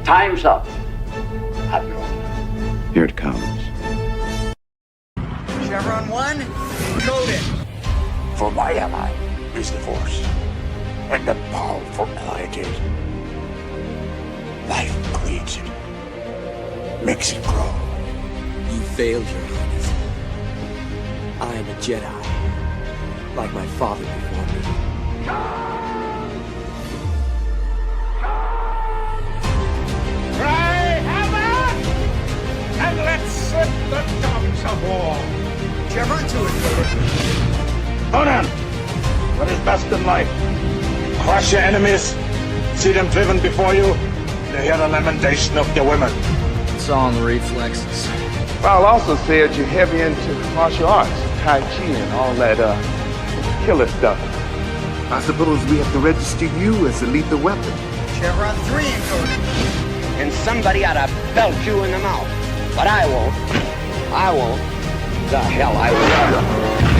Time's up, Admiral. Here it comes. Chevron 1, coded. For my ally is the Force, and the powerful ally it is. Life creates it, makes it grow. You failed, Your Highness. I am a Jedi, like my father before me. Cry hammer, and let's set the dogs of war. Chevron 2 is coded. Conan, what is best in life? Crush your enemies, see them driven before you, to hear the lamentation of the women. Song reflexes. I'll also say that you're heavy into martial arts, Tai Chi and all that killer stuff. I suppose we have to register you as a lethal weapon. Chevron 3 encoded. And somebody ought to belt you in the mouth. But I won't. I won't. The hell I will.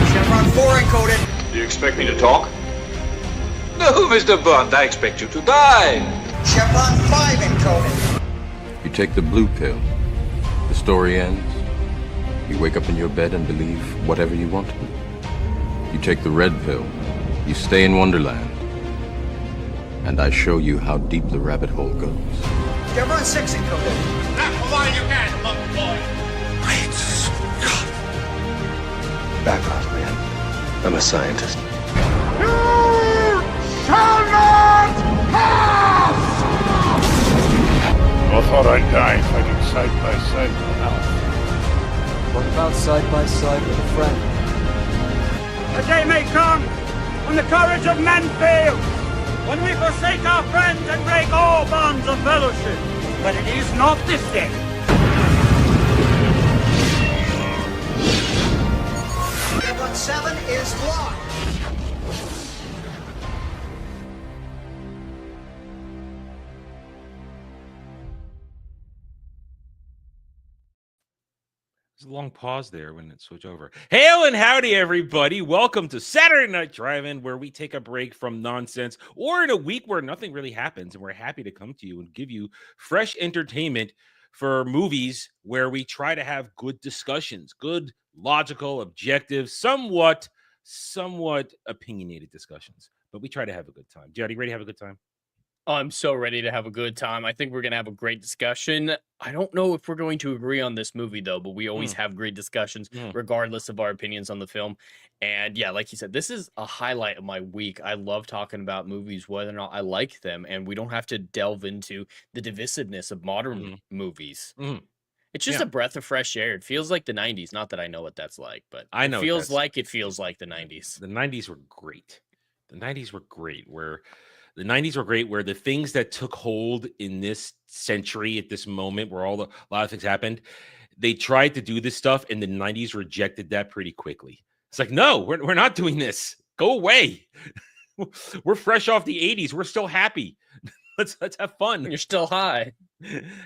Chevron 4 encoded. Do you expect me to talk? No, Mr. Bond, I expect you to die. Chevron 5 encoded. You take the blue pill. The story ends. You wake up in your bed and believe whatever you want to. You take the red pill. You stay in Wonderland. And I show you how deep the rabbit hole goes. Chevron 6 encoded. Come on, you can, monkey boy. Great Scott. Back off, man. I'm a scientist. You shall not pass! I thought I'd die fighting side by side with an elf. What about side by side with a friend? A day may come when the courage of men fails, when we forsake our friends and break all bonds of fellowship. But it is not this day. Chevron 7 is locked. There's a long pause there when it switched over. Hail and howdy, everybody. Welcome to Saturday Night Drive-In, where we take a break from nonsense, or in a week where nothing really happens, and we're happy to come to you and give you fresh entertainment for movies where we try to have good discussions, good, logical, objective, somewhat opinionated discussions. But we try to have a good time. Jody, ready to have a good time? Oh, I'm so ready to have a good time. I think we're going to have a great discussion. I don't know if we're going to agree on this movie, though, but we always have great discussions, regardless of our opinions on the film. And yeah, like you said, this is a highlight of my week. I love talking about movies, whether or not I like them, and we don't have to delve into the divisiveness of modern movies. It's just a breath of fresh air. It feels like the 90s. Not that I know what that's like, but I know it feels like the 90s. The 90s were great. The 90s were great, where the things that took hold in this century at this moment where a lot of things happened, they tried to do this stuff, and the 90s rejected that pretty quickly. It's like, no, we're not doing this. Go away. We're fresh off the 80s. We're still happy. Let's have fun. You're still high.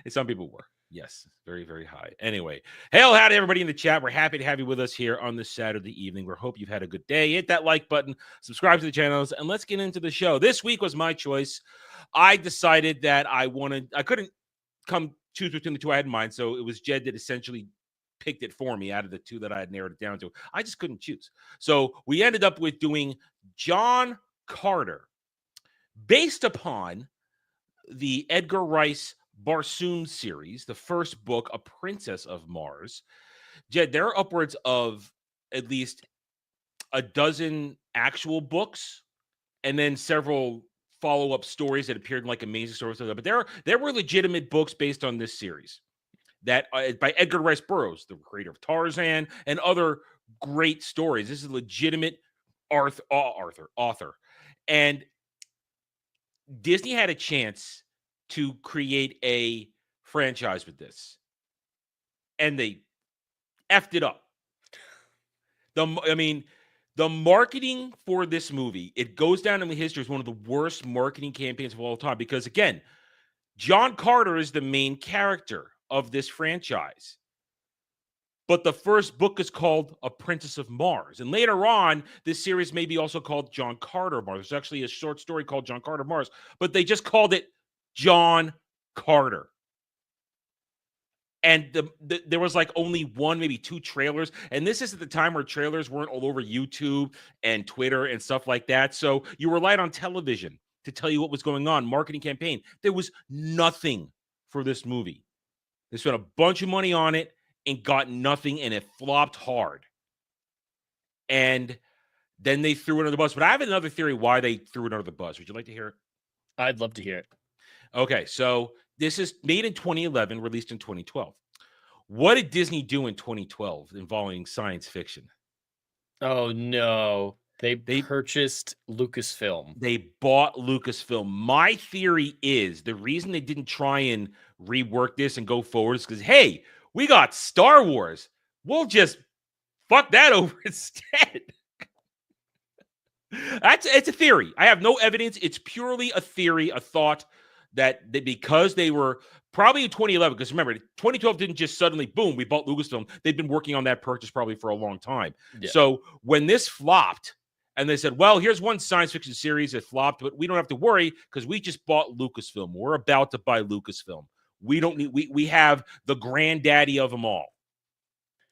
Some people were. Yes, very, very high. Anyway, hail, howdy, everybody in the chat. We're happy to have you with us here on this Saturday evening. We hope you've had a good day. Hit that like button, subscribe to the channels, and let's get into the show. This week was my choice. I decided that I couldn't choose between the two I had in mind, so it was Jed that essentially picked it for me out of the two that I had narrowed it down to. I just couldn't choose. So we ended up with doing John Carter, based upon the Edgar Rice Barsoom series, the first book, A Princess of Mars. Jed, there are upwards of at least a dozen actual books and then several follow-up stories that appeared in like amazing stories. But there were legitimate books based on this series that by Edgar Rice Burroughs, the creator of Tarzan and other great stories. This is a legitimate author. And Disney had a chance to create a franchise with this, and they effed it up. The marketing for this movie, it goes down in the history as one of the worst marketing campaigns of all time, because again, John Carter is the main character of this franchise, but the first book is called A Princess of Mars, and later on this series may be also called John Carter Mars. There's actually a short story called John Carter Mars, but they just called it John Carter. And there was like only one, maybe two trailers. And this is at the time where trailers weren't all over YouTube and Twitter and stuff like that. So you relied on television to tell you what was going on, marketing campaign. There was nothing for this movie. They spent a bunch of money on it and got nothing, and it flopped hard. And then they threw it under the bus. But I have another theory why they threw it under the bus. Would you like to hear it? I'd love to hear it. Okay, so this is made in 2011, released in 2012. What did Disney do in 2012 involving science fiction? Oh, no. They purchased Lucasfilm. They bought Lucasfilm. My theory is the reason they didn't try and rework this and go forward is because, hey, we got Star Wars. We'll just fuck that over instead. It's a theory. I have no evidence. It's purely a theory, a thought that because they were probably in 2011, because remember, 2012 didn't just suddenly, boom, we bought Lucasfilm. They've been working on that purchase probably for a long time. Yeah. So when this flopped and they said, well, here's one science fiction series that flopped, but we don't have to worry because we just bought Lucasfilm. We're about to buy Lucasfilm. We don't need, we have the granddaddy of them all.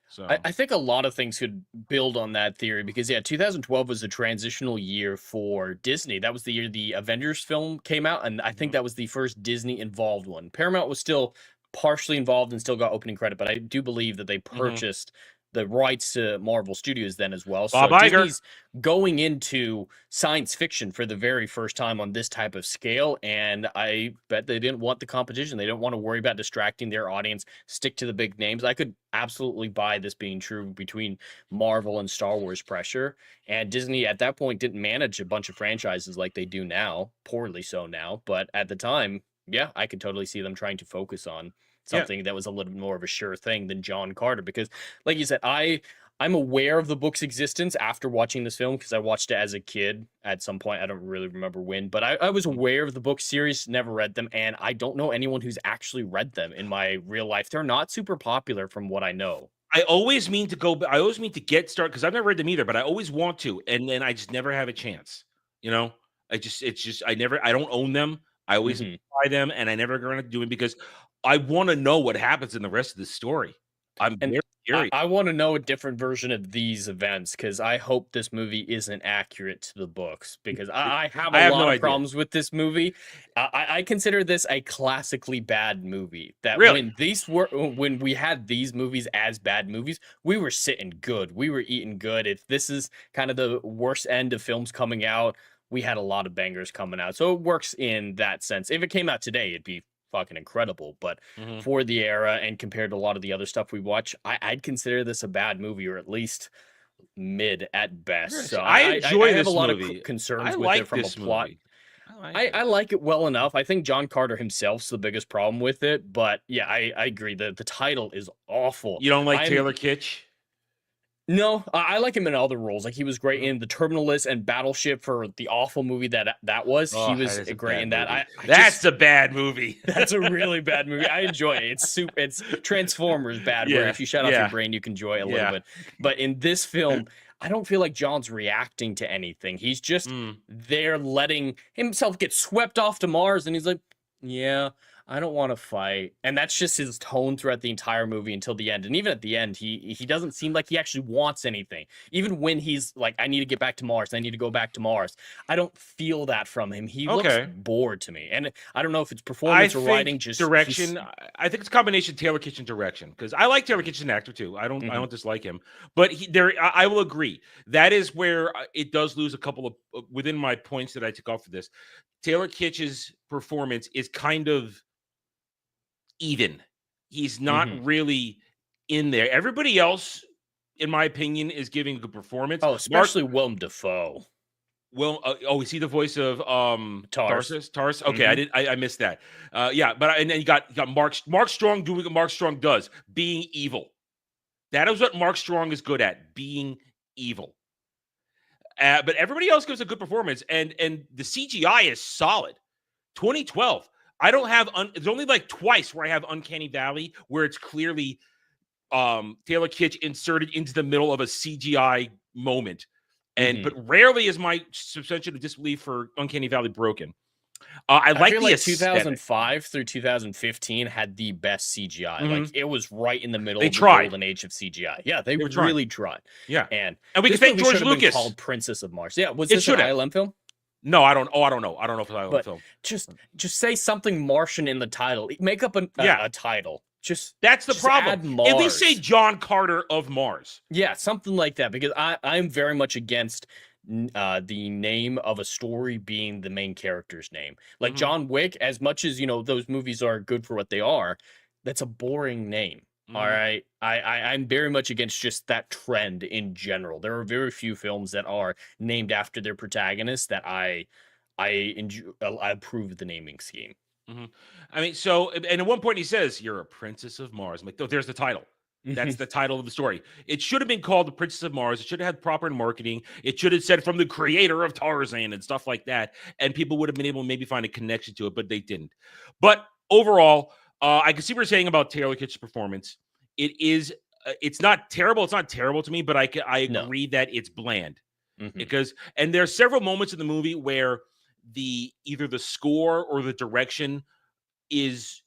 So I think a lot of things could build on that theory because, 2012 was a transitional year for Disney. That was the year the Avengers film came out, and I think that was the first Disney-involved one. Paramount was still partially involved and still got opening credit, but I do believe that they purchased the rights to Marvel Studios then as well. Bob so Iger. Disney's going into science fiction for the very first time on this type of scale, and I bet they didn't want the competition. They didn't want to worry about distracting their audience, stick to the big names. I could absolutely buy this being true between Marvel and Star Wars pressure, and Disney at that point didn't manage a bunch of franchises like they do now, poorly so now, but at the time, I could totally see them trying to focus on something that was a little more of a sure thing than John Carter. Because, like you said, I'm aware of the book's existence after watching this film because I watched it as a kid at some point. I don't really remember when, but I was aware of the book series, never read them, and I don't know anyone who's actually read them in my real life. They're not super popular from what I know. I always mean to get started because I've never read them either, but I always want to, and then I just never have a chance. You know, I don't own them. I always buy them, and I never go around to do it because I want to know what happens in the rest of the story. I'm very curious. I want to know a different version of these events because I hope this movie isn't accurate to the books because I have a lot of problems with this movie. I consider this a classically bad movie. That when we had these movies as bad movies, we were sitting good. We were eating good. If this is kind of the worst end of films coming out, we had a lot of bangers coming out. So it works in that sense. If it came out today, it'd be fucking incredible. But for the era and compared to a lot of the other stuff we watch, I'd consider this a bad movie or at least mid at best. So I enjoy I have this a lot movie. of concerns with it from a plot. I like it well enough. I think John Carter himself's the biggest problem with it. But I agree that the title is awful. You don't like Taylor Kitsch? No, I like him in other roles. Like he was great in The Terminalist and Battleship for the awful movie that was. He was great in that. That's a bad movie. That's a really bad movie. I enjoy it. It's Transformers bad. Where if you shut off your brain, you can enjoy it a little bit. But in this film, I don't feel like John's reacting to anything. He's just there letting himself get swept off to Mars, and he's like, yeah. I don't want to fight. And that's just his tone throughout the entire movie until the end. And even at the end, he doesn't seem like he actually wants anything. Even when he's like, I need to get back to Mars. I need to go back to Mars. I don't feel that from him. He looks bored to me. And I don't know if it's performance or writing. Just direction. I think it's a combination of Taylor Kitsch and direction. Because I like Taylor Kitsch as an actor too. I don't dislike him. But I will agree. That is where it does lose a couple of, within my points that I took off of this. Taylor Kitsch's performance is kind of even. He's not really in there. Everybody else, in my opinion, is giving a good performance. Oh, especially Willem Dafoe. Well, is he the voice of Tarsus? Okay, I missed that. And then you got Mark Strong doing what Mark Strong does, being evil. That is what Mark Strong is good at, being evil. But everybody else gives a good performance, and the CGI is solid. 2012. I don't have there's only like twice where I have Uncanny Valley where it's clearly Taylor Kitsch inserted into the middle of a CGI moment. But rarely is my suspension of disbelief for Uncanny Valley broken. I like feel the like aesthetic. 2005 through 2015 had the best CGI. Like it was right in the middle They of the tried. golden age of CGI. Yeah, they were trying. really tried. Yeah. And we this can thank movie George should have been Lucas. called Princess of Mars. Yeah, was It this an should have. ILM film? No, I don't know. I don't know if it's an ILM But film. just say something Martian in the title. Make up a title. Just That's the just problem. add Mars. At least say John Carter of Mars. Yeah, something like that, because I'm very much against the name of a story being the main character's name. Like John Wick, as much as those movies are good for what they are, that's a boring name. All right, I'm very much against just that trend in general. There are very few films that are named after their protagonists that I enjoy. I approve of the naming scheme. I mean, so, and at one point he says, "You're a princess of Mars." I'm like, oh, there's the title. That's the title of the story. It should have been called The Princess of Mars. It should have had proper marketing. It should have said from the creator of Tarzan and stuff like that. And people would have been able to maybe find a connection to it, but they didn't. But overall, I can see what you're saying about Taylor Kitsch's performance. It is, it's not terrible. It's not terrible to me, but I agree that it's bland. Because, and there are several moments in the movie where either the score or the direction is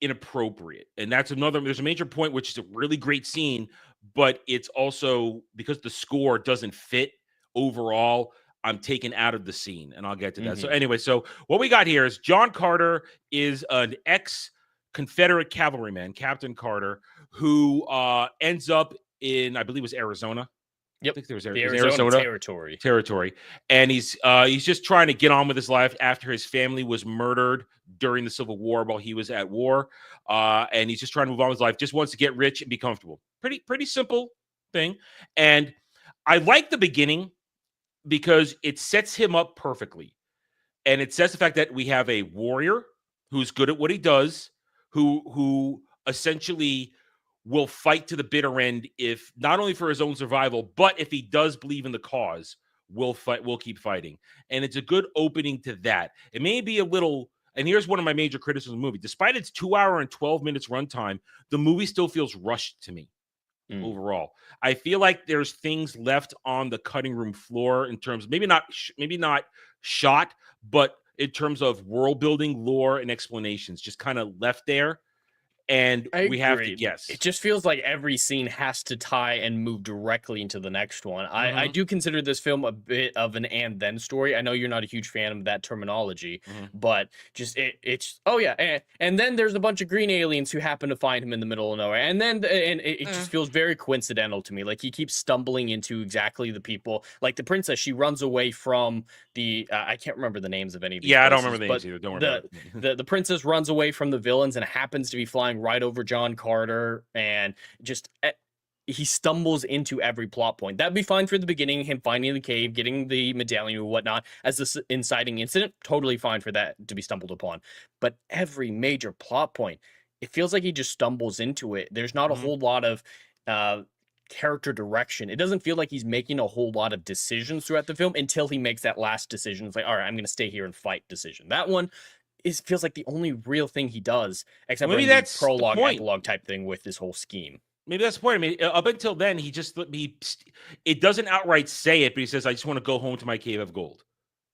inappropriate, and there's a major point, which is a really great scene, but it's also because the score doesn't fit overall, I'm taken out of the scene, and I'll get to that. So anyway, so what we got here is John Carter is an ex-Confederate cavalryman, Captain Carter, who ends up in, I believe it was Arizona. Yep. I think there was the Arizona territory. And he's just trying to get on with his life after his family was murdered during the Civil War while he was at war. And he's just trying to move on with his life, just wants to get rich and be comfortable. Pretty simple thing. And I like the beginning because it sets him up perfectly. And it sets the fact that we have a warrior who's good at what he does, who essentially will fight to the bitter end, if not only for his own survival, but if he does believe in the cause, we'll keep fighting. And it's a good opening to that. It may be a little, and here's one of my major criticisms of the movie. Despite its 2 hour and 12 minutes runtime, the movie still feels rushed to me. Overall, I feel like there's things left on the cutting room floor in terms, maybe not shot, but in terms of world building, lore, and explanations, just kind of left there. And we have to guess. It just feels like every scene has to tie and move directly into the next one. I do consider this film a bit of an and then story. I know you're not a huge fan of that terminology, but just it's and then there's a bunch of green aliens who happen to find him in the middle of nowhere, and then it just feels very coincidental to me. Like he keeps stumbling into exactly the people. Like the princess, she runs away from the I can't remember the names of any of these places, I don't remember the names either. Don't worry about it. The princess runs away from the villains and happens to be flying right over John Carter, and just he stumbles into every plot point. That'd be fine for the beginning, him finding the cave, getting the medallion and whatnot as this inciting incident. Totally fine for that to be stumbled upon. But every major plot point, it feels like he just stumbles into it. There's not a whole lot of character direction. It doesn't feel like he's making a whole lot of decisions throughout the film until he makes that last decision. It's like, all right, I'm going to stay here and fight decision. That one feels like the only real thing he does, except maybe that's the prologue, epilogue type thing with this whole scheme. Maybe that's the point. I mean, up until then, it doesn't outright say it, but he says, I just want to go home to my cave of gold.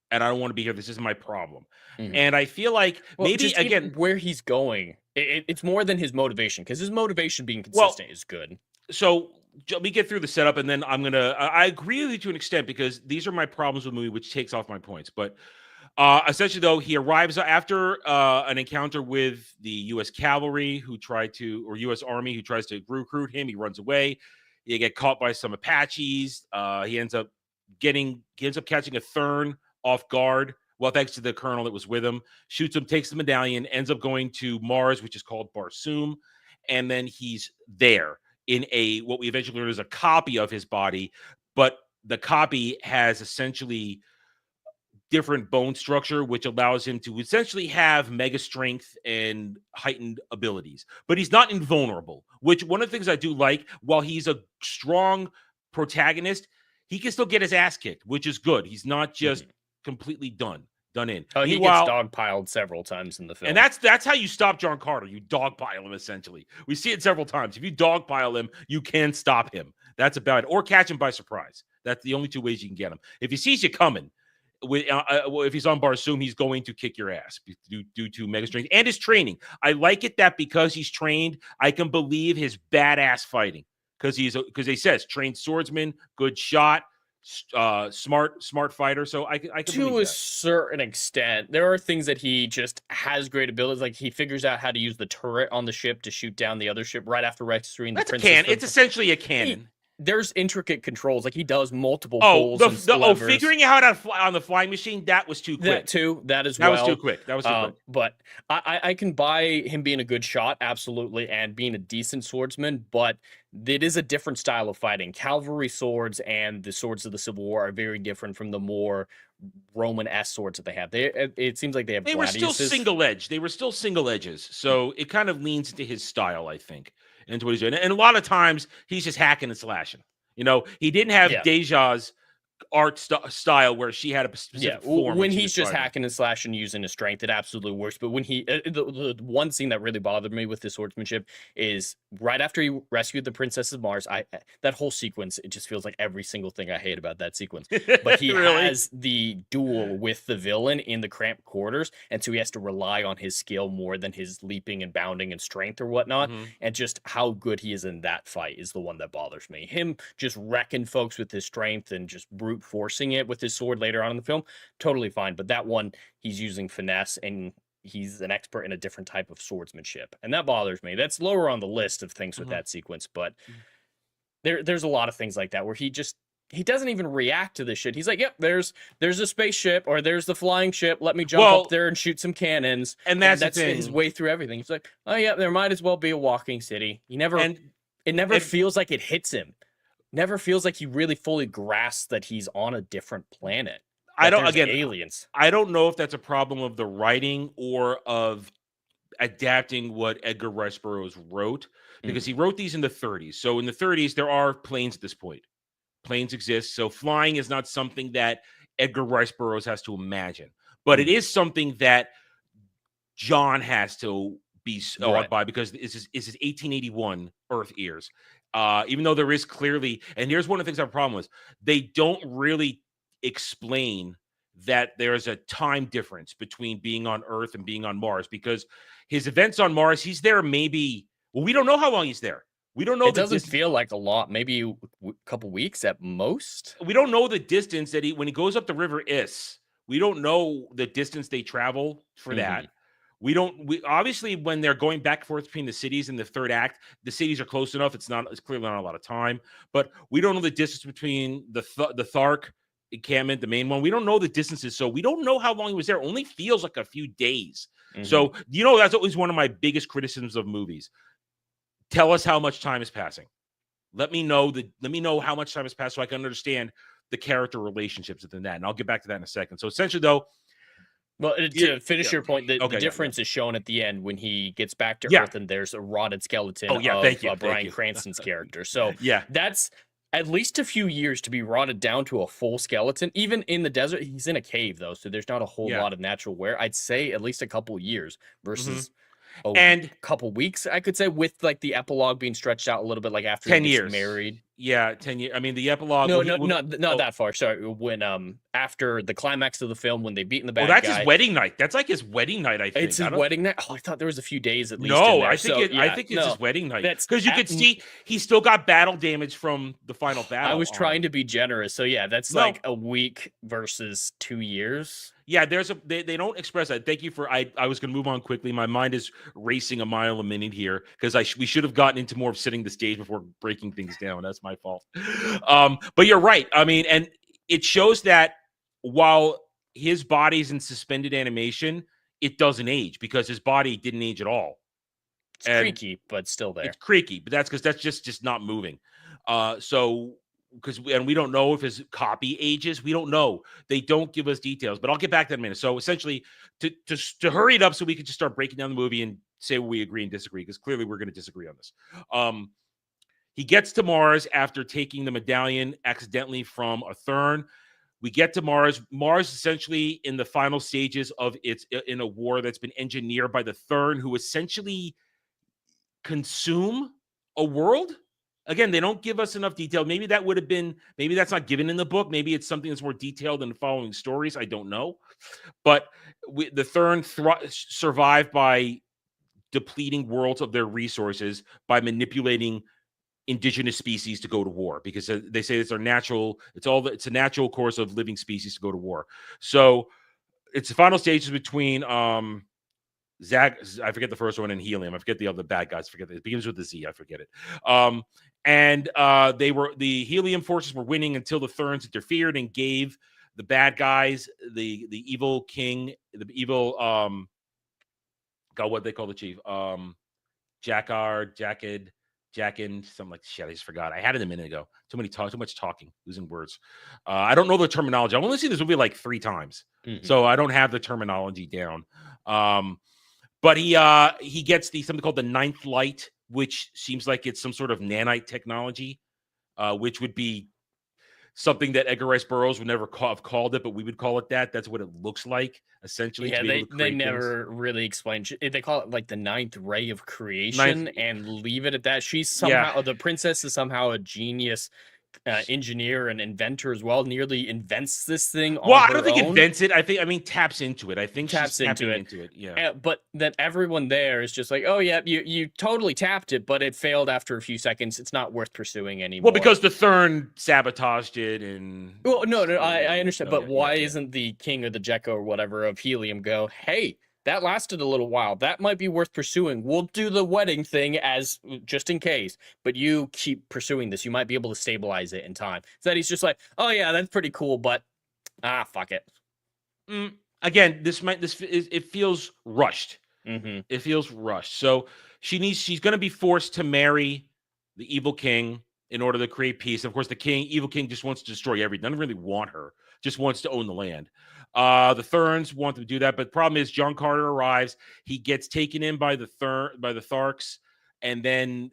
And I don't want to be here. This is my problem. And I feel like maybe, again, where he's going, it's more than his motivation, because his motivation being consistent is good. So let me get through the setup, and then I agree with you to an extent, because these are my problems with the movie, which takes off my points. But essentially, though, he arrives after an encounter with the U.S. cavalry or U.S. Army who tries to recruit him. He runs away. He gets caught by some Apaches. He ends up catching a Thurn off guard. Well, thanks to the colonel that was with him. Shoots him, takes the medallion, ends up going to Mars, which is called Barsoom, and then he's there in what we eventually learn is a copy of his body, but the copy has essentially different bone structure, which allows him to essentially have mega strength and heightened abilities. But he's not invulnerable, which one of the things I do like, while he's a strong protagonist, he can still get his ass kicked, which is good. He's not just completely done in. Oh, he gets dogpiled several times in the film. And that's how you stop John Carter. You dogpile him, essentially. We see it several times. If you dogpile him, you can stop him. That's about it. Or catch him by surprise. That's the only two ways you can get him. If he sees you coming, if he's on Barsoom, he's going to kick your ass due to mega strength and his training. I like it that because he's trained, I can believe his badass fighting because he says trained swordsman, good shot, smart fighter. So I can to a certain extent. There are things that he just has great abilities, like he figures out how to use the turret on the ship to shoot down the other ship right after rescuing the princess. It's essentially a cannon. There's intricate controls, like he does multiple pulls and levers. Figuring out how to fly on the flying machine, that was too quick. That was too quick. That was too quick. But I can buy him being a good shot, absolutely, and being a decent swordsman, but it is a different style of fighting. Cavalry swords and the swords of the Civil War are very different from the more Roman-esque swords that they have. It seems like they were still single edged. They were still single edges. So it kind of leans into his style, I think, into what he's doing. And a lot of times he's just hacking and slashing. He didn't have Deja's art style where she had a specific form. When he's just hacking and slashing using his strength, it absolutely works. But when he the one scene that really bothered me with his swordsmanship is right after he rescued the Princess of Mars. That whole sequence, it just feels like every single thing I hate about that sequence. But he has the duel with the villain in the cramped quarters, and so he has to rely on his skill more than his leaping and bounding and strength or whatnot. And just how good he is in that fight is the one that bothers me. Him just wrecking folks with his strength and just brute forcing it with his sword later on in the film, totally fine. But that one, he's using finesse and he's an expert in a different type of swordsmanship, and that bothers me. That's lower on the list of things with that sequence, but there's a lot of things like that where he doesn't even react to this shit. He's like, yep, there's a spaceship or there's the flying ship. Let me jump up there and shoot some cannons. And that's his way through everything. He's like, oh yeah, there might as well be a walking city. It never feels like it hits him. Never feels like he really fully grasps that he's on a different planet. Aliens. I don't know if that's a problem of the writing or of adapting what Edgar Rice Burroughs wrote, because he wrote these in the 30s. So in the 30s, there are planes at this point. Planes exist. So flying is not something that Edgar Rice Burroughs has to imagine, but it is something that John has to be awed by, because this is 1881 Earth ears. Even though there is clearly, and here's one of the things I have a problem with, they don't really explain that there's a time difference between being on Earth and being on Mars, because his events on Mars, he's there we don't know how long he's there. We don't know. It doesn't feel like a lot, maybe a couple weeks at most. We don't know the distance that when he goes up the River Is, we don't know the distance they travel for that. We obviously, when they're going back and forth between the cities in the third act, the cities are close enough. It's clearly not a lot of time, but we don't know the distance between the Thark encampment, the main one. We don't know the distances. So we don't know how long he was there. It only feels like a few days. So, that's always one of my biggest criticisms of movies. Tell us how much time is passing. Let me know how much time has passed so I can understand the character relationships within that. And I'll get back to that in a second. So essentially though, well, to finish your point, the difference is shown at the end when he gets back to Earth and there's a rotted skeleton of Bryan Cranston's character. So that's at least a few years to be rotted down to a full skeleton. Even in the desert, he's in a cave though, so there's not a whole lot of natural wear. I'd say at least a couple years versus a couple weeks, I could say, with like the epilogue being stretched out a little bit, like after 10 he years gets married. Yeah, 10 years. I mean, the epilogue. Not that far. Sorry, when after the climax of the film, when they beat the bad guy. That's his wedding night. That's like his wedding night. I think it's his wedding night. Oh, I thought there was a few days at least. No, I think it's his wedding night. Because you could see he still got battle damage from the final battle. I was trying to be generous, so yeah, that's like a week versus 2 years. Yeah, they don't express that. Thank you for I was going to move on quickly. My mind is racing a mile a minute here because we should have gotten into more of setting the stage before breaking things down. That's my fault. But you're right. I mean, and it shows that while his body's in suspended animation, it doesn't age because his body didn't age at all. It's creaky, but still there. It's creaky, but that's because that's just not moving. Because we don't know if his copy ages. We don't know. They don't give us details, but I'll get back to that in a minute. So essentially, to hurry it up so we can just start breaking down the movie and say what we agree and disagree, because clearly we're going to disagree on this. He gets to Mars after taking the medallion accidentally from a Thurn. We get to Mars. Mars essentially in the final stages of in a war that's been engineered by the Thurn, who essentially consume a world. Again, they don't give us enough detail. Maybe that would have been, maybe that's not given in the book. Maybe it's something that's more detailed in the following stories. I don't know. But the Thurn survive by depleting worlds of their resources by manipulating indigenous species to go to war, because they say it's a natural course of living species to go to war. So it's the final stages between Zach, I forget the first one, and Helium. I forget the other bad guys. It begins with the Z. I forget it. And the Helium forces were winning until the Thurns interfered and gave the bad guys, the evil king, the evil God, what they call the chief, Jackin, something like shit. I just forgot. I had it a minute ago. Too much talking, losing words. I don't know the terminology. I've only seen this movie like 3 times, so I don't have the terminology down. But he gets something called the Ninth Light, which seems like it's some sort of nanite technology, which would be something that Edgar Rice Burroughs would never have called it, but we would call it that. That's what it looks like, essentially. Yeah, they never really explained. They call it like the ninth ray of creation and leave it at that. She's somehow, the princess is somehow a genius engineer and inventor as well, nearly invents this thing on her I don't think own. Invents it. I mean taps into it. I think taps she's into it. Yeah. But then everyone there is just like, oh yeah, you totally tapped it, but it failed after a few seconds. It's not worth pursuing anymore. Well, because the Thurn sabotaged it, and no, I understand. But why isn't the king or the Jekko or whatever of Helium go, hey, that lasted a little while. That might be worth pursuing. We'll do the wedding thing as just in case, but you keep pursuing this. You might be able to stabilize it in time. So that he's just like, oh yeah, that's pretty cool, but fuck it. Again, it feels rushed. It feels rushed. So she's going to be forced to marry the evil king in order to create peace. Of course, evil king just wants to destroy everything. Doesn't really want her. Just wants to own the land. The Thurns want to do that, but the problem is John Carter arrives. He gets taken in by the Tharks, and then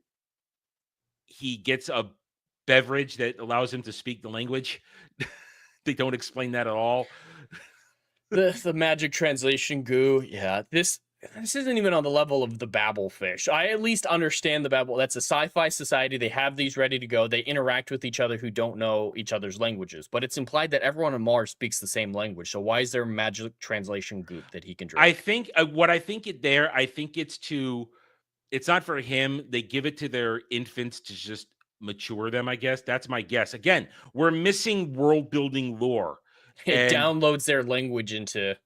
he gets a beverage that allows him to speak the language. They don't explain that at all. The magic translation goo. Yeah, this isn't even on the level of the Babelfish. I at least understand the Babel. That's a sci-fi society. They have these ready to go. They interact with each other who don't know each other's languages. But it's implied that everyone on Mars speaks the same language. So why is there magic translation goop that he can drink? I think it's not for him. They give it to their infants to just mature them, I guess. That's my guess. Again, we're missing world building lore. It downloads their language into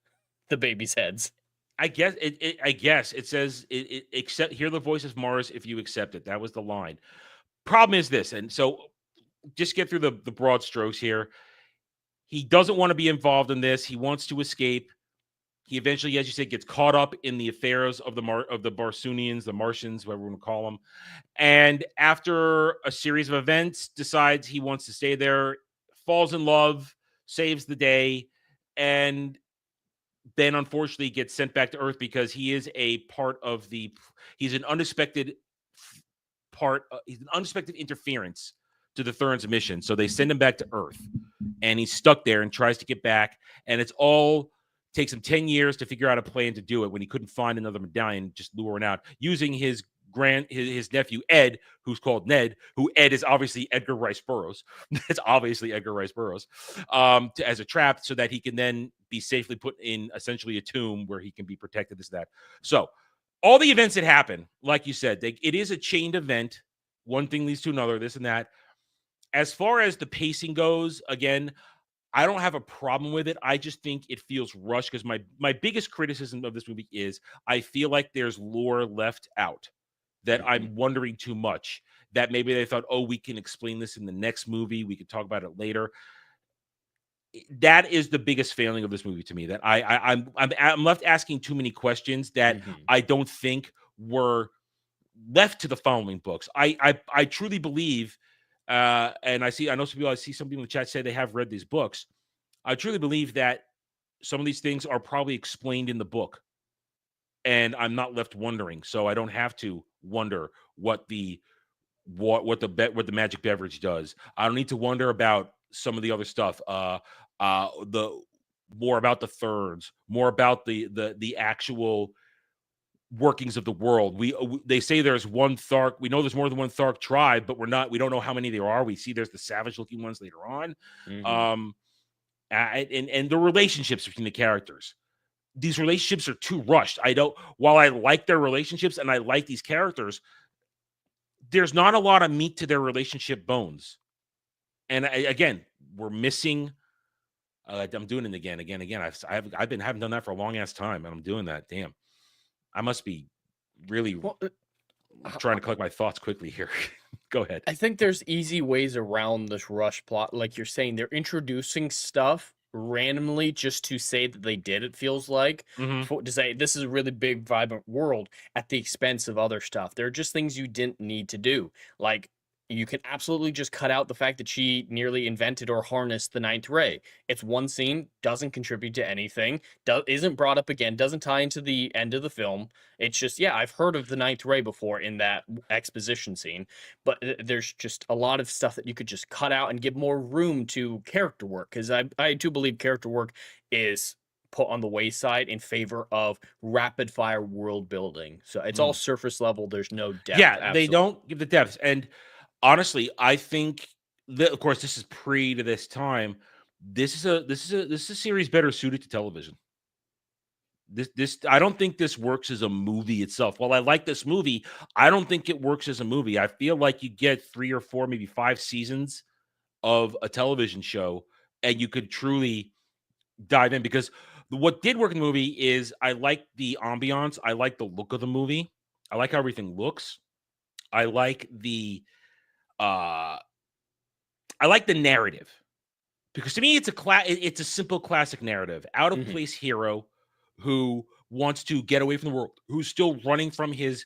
the baby's heads. I guess it says accept, hear the voice of Mars if you accept it. That was the line. Problem is this, and so just get through the broad strokes here. He doesn't want to be involved in this. He wants to escape. He eventually, as you said, gets caught up in the affairs of the Barsunians, the Martians, whatever we want to call them. And after a series of events, decides he wants to stay there, falls in love, saves the day, and then unfortunately gets sent back to Earth because he is a part of he's an unexpected interference to the Thurns' mission. So they send him back to Earth, and he's stuck there and tries to get back. And takes him 10 years to figure out a plan to do it when he couldn't find another medallion, just luring out using his nephew Ed, who's called Ned, who Ed is obviously Edgar Rice Burroughs. It's obviously Edgar Rice Burroughs, as a trap so that he can then be safely put in essentially a tomb where he can be protected, this, that. So all the events that happen, like you said, it is a chained event. One thing leads to another, this and that. As far as the pacing goes, again, I don't have a problem with it. I just think it feels rushed because my biggest criticism of this movie is I feel like there's lore left out that I'm wondering too much, that maybe they thought, oh, we can explain this in the next movie. We could talk about it later. That is the biggest failing of this movie to me, that I'm left asking too many questions that I don't think were left to the following books. I truly believe, and I see some people in the chat say they have read these books. I truly believe that some of these things are probably explained in the book, and I'm not left wondering. So I don't have to wonder what the magic beverage does. I don't need to wonder about some of the other stuff. The more about the Thurns, more about the actual workings of the world. They say there's one Thark. We know there's more than one Thark tribe, but we don't know how many there are. We see there's the savage looking ones later on. And the relationships between the characters. These relationships are too rushed. While I like their relationships and I like these characters, there's not a lot of meat to their relationship bones. And again, we're missing. I'm doing it again. Haven't done that for a long ass time, and I'm doing that. Damn, I must be really trying to collect my thoughts quickly here. Go ahead. I think there's easy ways around this rush plot. Like you're saying, they're introducing stuff randomly just to say that they did, it feels like, to say this is a really big, vibrant world at the expense of other stuff. There are just things you didn't need to do. Like, you can absolutely just cut out the fact that she nearly invented or harnessed the ninth ray. It's one scene, doesn't contribute to anything, isn't brought up again, doesn't tie into the end of the film. It's just, yeah, I've heard of the ninth ray before in that exposition scene, but there's just a lot of stuff that you could just cut out and give more room to character work, because I do believe character work is put on the wayside in favor of rapid fire world building. So it's all surface level. There's no depth. Yeah, absolutely. They don't give the depth. And honestly, I think that, of course, this is pre to this time. This is a series better suited to television. This I don't think this works as a movie itself. While I like this movie, I don't think it works as a movie. I feel like you get 3 or 4, maybe 5 seasons of a television show, and you could truly dive in. Because what did work in the movie is I like the ambiance, I like the look of the movie, I like how everything looks, I like the narrative, because to me it's a simple classic narrative. Out of place hero who wants to get away from the world, who's still running from his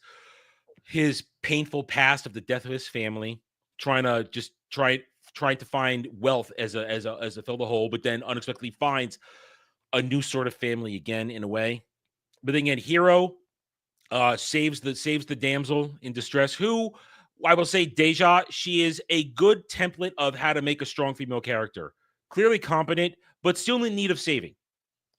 painful past of the death of his family, trying to find wealth as a fill the hole, but then unexpectedly finds a new sort of family again, in a way. But then again, hero saves the damsel in distress, who I will say, Deja, she is a good template of how to make a strong female character. Clearly competent, but still in need of saving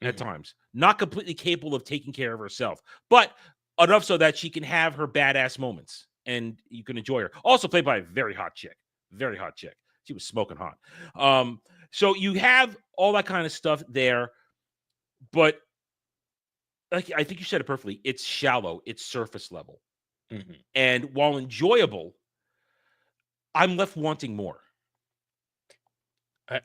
at times. Not completely capable of taking care of herself, but enough so that she can have her badass moments and you can enjoy her. Also played by a very hot chick. Very hot chick. She was smoking hot. So you have all that kind of stuff there, but like I think you said it perfectly. It's shallow. It's surface level. And while enjoyable, I'm left wanting more.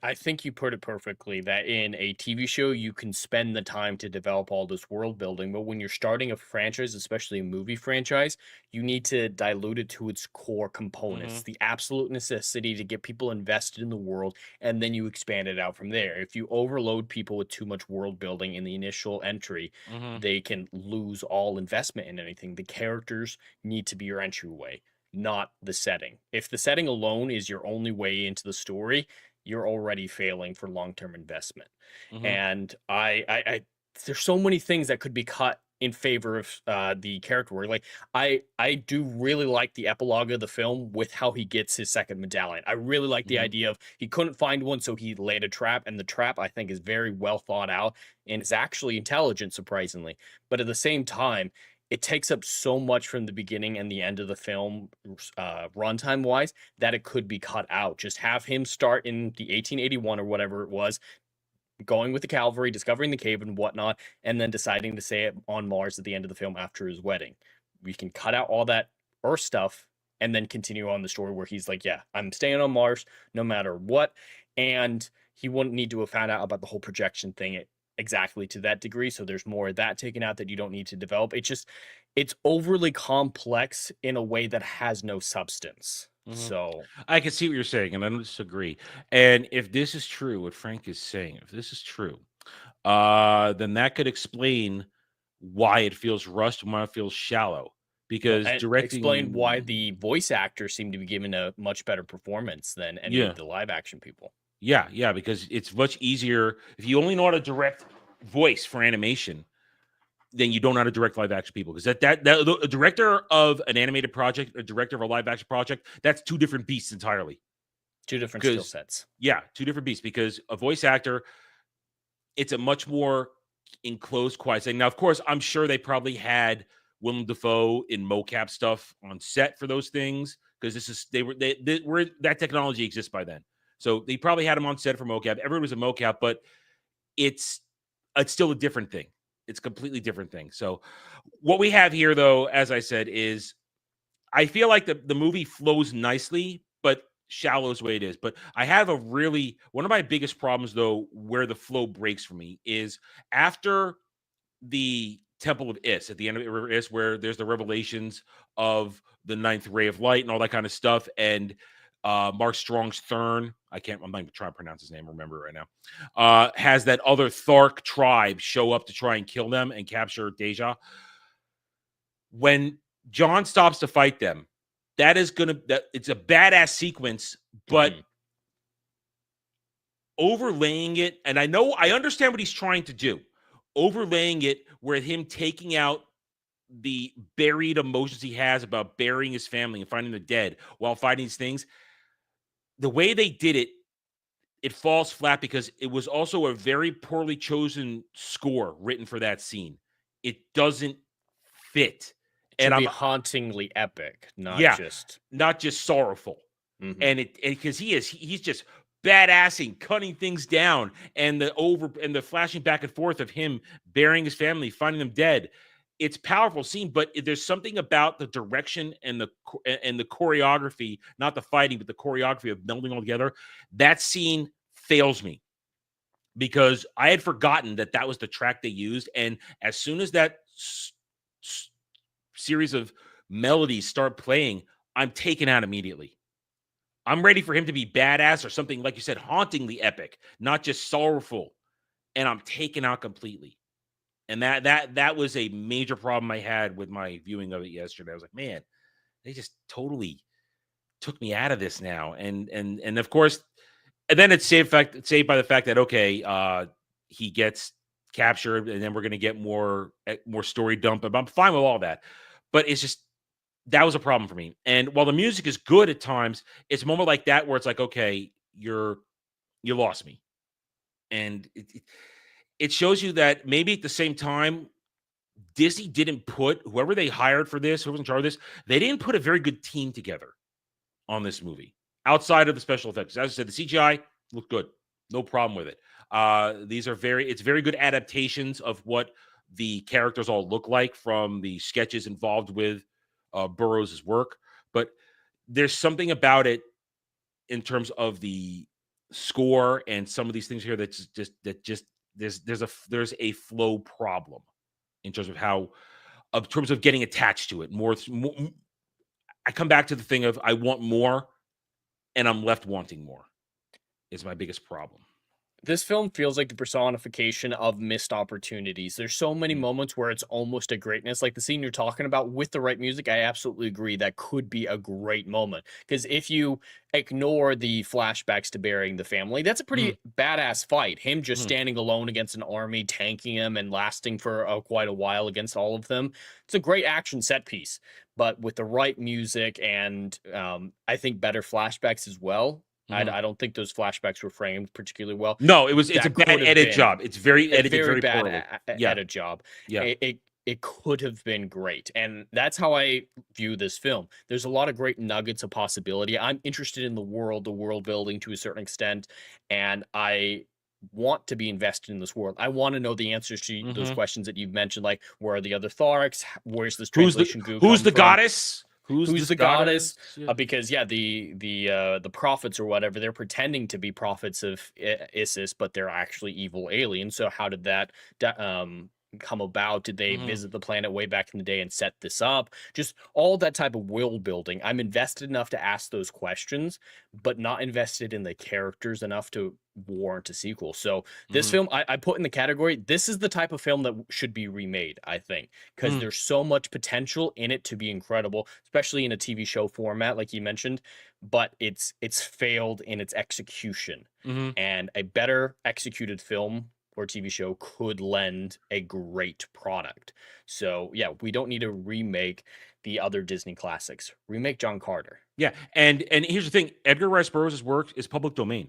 I think you put it perfectly, that in a TV show, you can spend the time to develop all this world building. But when you're starting a franchise, especially a movie franchise, you need to dilute it to its core components, the absolute necessity to get people invested in the world, and then you expand it out from there. If you overload people with too much world building in the initial entry, they can lose all investment in anything. The characters need to be your entryway, not the setting. If the setting alone is your only way into the story, you're already failing for long-term investment. And I there's so many things that could be cut in favor of the character work. Like I do really like the epilogue of the film with how he gets his second medallion. I really like the idea of he couldn't find one, so he laid a trap, and the trap I think is very well thought out and is actually intelligent, surprisingly. But at the same time, it takes up so much from the beginning and the end of the film, runtime wise, that it could be cut out. Just have him start in the 1881 or whatever it was, going with the cavalry, discovering the cave and whatnot, and then deciding to stay on Mars at the end of the film after his wedding. We can cut out all that Earth stuff and then continue on the story where he's like, yeah, I'm staying on Mars no matter what. And he wouldn't need to have found out about the whole projection thing exactly to that degree. So there's more of that taken out that you don't need to develop. It's overly complex in a way that has no substance. So I can see what you're saying, and I don't disagree. And if this is true, what Frank is saying, if this is true, then that could explain why it feels rushed and why it feels shallow. Because explain why the voice actors seem to be given a much better performance than any of the live action people. Yeah, because it's much easier if you only know how to direct voice for animation, then you don't know how to direct live action people. Because a director of an animated project, a director of a live action project, that's two different beasts entirely. Two different skill sets. Yeah, two different beasts. Because a voice actor, it's a much more enclosed, quiet thing. Now, of course, I'm sure they probably had Willem Dafoe in mocap stuff on set for those things, because they were that technology exists by then. So they probably had him on set for mocap. Everyone was a mocap, but it's still a different thing. It's a completely different thing. So what we have here, though, as I said, is I feel like the movie flows nicely, but shallow is the way it is. But I have one of my biggest problems, though, where the flow breaks for me is after the Temple of Is, at the end of River Is, where there's the revelations of the ninth ray of light and all that kind of stuff. And Mark Strong's Thurn, I'm not even trying to pronounce his name, remember it right now, has that other Thark tribe show up to try and kill them and capture Deja. When John stops to fight them, it's a badass sequence, but overlaying it, and I understand what he's trying to do, overlaying it with him taking out the buried emotions he has about burying his family and finding the dead while fighting these things. The way they did it, it falls flat because it was also a very poorly chosen score written for that scene. It doesn't fit. And be hauntingly epic, not just sorrowful. Mm-hmm. And because he's just badassing, cutting things down, and the flashing back and forth of him burying his family, finding them dead. It's a powerful scene, but there's something about the direction and the choreography, not the fighting, but the choreography of melding all together. That scene fails me because I had forgotten that was the track they used. And as soon as that series of melodies start playing, I'm taken out immediately. I'm ready for him to be badass or something, like you said, hauntingly epic, not just sorrowful. And I'm taken out completely. And that was a major problem I had with my viewing of it yesterday. I was like, man, they just totally took me out of this now. And of course, and then it's saved by the fact that, okay, he gets captured and then we're going to get more story dump. I'm fine with all that. But it's just, that was a problem for me. And while the music is good at times, it's a moment like that where it's like, okay, you lost me. And it shows you that maybe at the same time, Disney didn't put whoever they hired for this, who was in charge of this, they didn't put a very good team together on this movie outside of the special effects. As I said, the CGI looked good. No problem with it. It's very good adaptations of what the characters all look like from the sketches involved with Burroughs' work. But there's something about it in terms of the score and some of these things here that's just there's a flow problem in terms of getting attached to it. More, I come back to the thing of I want more, and I'm left wanting more. Is my biggest problem. This film feels like the personification of missed opportunities. There's so many moments where it's almost a greatness, like the scene you're talking about with the right music. I absolutely agree that could be a great moment, because if you ignore the flashbacks to burying the family, that's a pretty badass fight. Him just standing alone against an army, tanking him, and lasting for quite a while against all of them. It's a great action set piece, but with the right music and I think better flashbacks as well. I don't think those flashbacks were framed particularly well. No, it's a bad edit job. It's very edited, very bad edit job. Yeah. It could have been great. And that's how I view this film. There's a lot of great nuggets of possibility. I'm interested in the world building to a certain extent, and I want to be invested in this world. I want to know the answers to those questions that you've mentioned, like where are the other Tharks? Where's this translation goo? Who's the goddess? Who's the goddess? Yeah. Because the prophets or whatever, they're pretending to be prophets of Isis, but they're actually evil aliens. So how did that come about? Did they visit the planet way back in the day and set this up? Just all that type of world building. I'm invested enough to ask those questions, but not invested in the characters enough to warrant a sequel. So this film, I put in the category, this is the type of film that should be remade, I think, because there's so much potential in it to be incredible, especially in a TV show format, like you mentioned, but it's failed in its execution. And a better executed film or TV show could lend a great product. So yeah, we don't need to remake the other Disney classics. Remake John Carter. Yeah, and here's the thing: Edgar Rice Burroughs' work is public domain.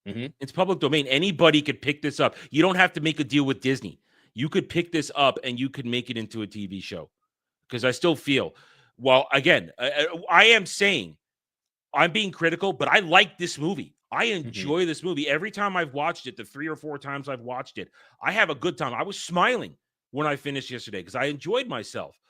It's public domain. Anybody could pick this up. You don't have to make a deal with Disney. You could pick this up and you could make it into a TV show. because I still feel, well, again, I am saying I'm being critical, but I like this movie. I enjoy this movie. Every time I've watched it, the 3 or 4 times I've watched it, I have a good time. I was smiling when I finished yesterday because I enjoyed myself,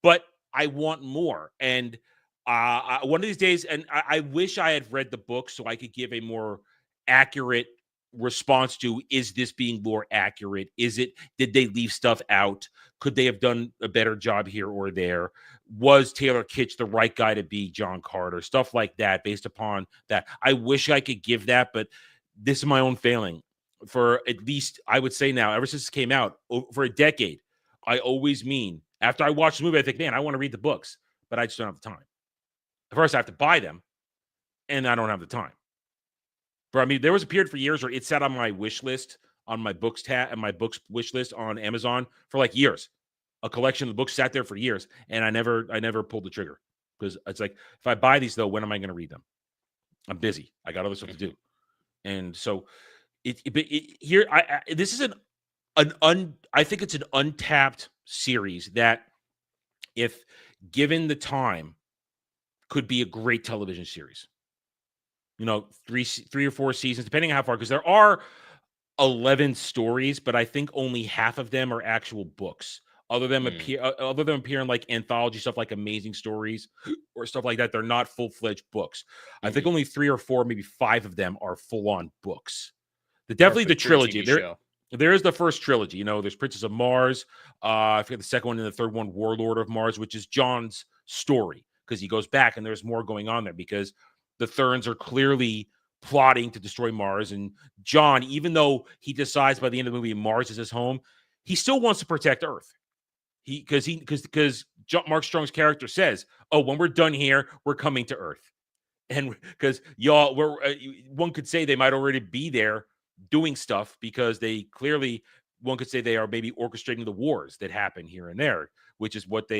but I want more. And one of these days, and I wish I had read the book so I could give a more accurate response to, is this being more accurate? Did they leave stuff out? Could they have done a better job here or there? Was Taylor Kitsch the right guy to be John Carter? Stuff like that, based upon that. I wish I could give that, but this is my own failing. For at least, I would say now, ever since it came out, for a decade, I always mean, after I watch the movie, I think, man, I want to read the books, but I just don't have the time. First, I have to buy them, and I don't have the time. But I mean, there was a period for years where it sat on my wish list, on my books tab, and my books wish list on Amazon for like years. A collection of the books sat there for years, and I never pulled the trigger, because it's like, if I buy these though, when am I going to read them? I'm busy. I got other stuff to do, and so this is I think it's an untapped series that, if given the time, could be a great television series. 3 or 4 seasons, depending on how far, because there are 11 stories, but I think only half of them are actual books. Other than appear in like anthology stuff like Amazing Stories or stuff like that, they're not full-fledged books. I think only 3 or 4, maybe 5 of them are full-on books. Definitely the trilogy. There is the first trilogy. There's Princess of Mars. I forget the second one, and the third one, Warlord of Mars, which is John's story, because he goes back and there's more going on there, because the Therns are clearly plotting to destroy Mars. And John, even though he decides by the end of the movie Mars is his home, he still wants to protect Earth. Because Mark Strong's character says, "Oh, when we're done here, we're coming to Earth," and because one could say they might already be there doing stuff, because they clearly, one could say they are maybe orchestrating the wars that happen here and there, which is whatever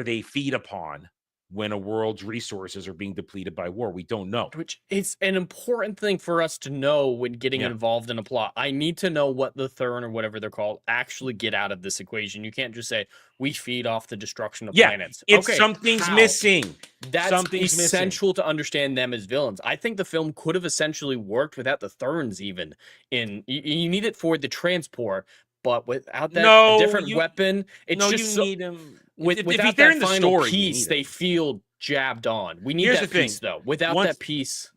they feed upon when a world's resources are being depleted by war. We don't know. Which is an important thing for us to know when getting involved in a plot. I need to know what the Thurn, or whatever they're called, actually get out of this equation. You can't just say, we feed off the destruction of planets. Something's missing. That's essential to understand them as villains. I think the film could have essentially worked without the Therns even. You need it for the transport, but without that different weapon, it's just... you need them. Without that final piece, they feel jabbed on. We need that piece, though. Without that piece...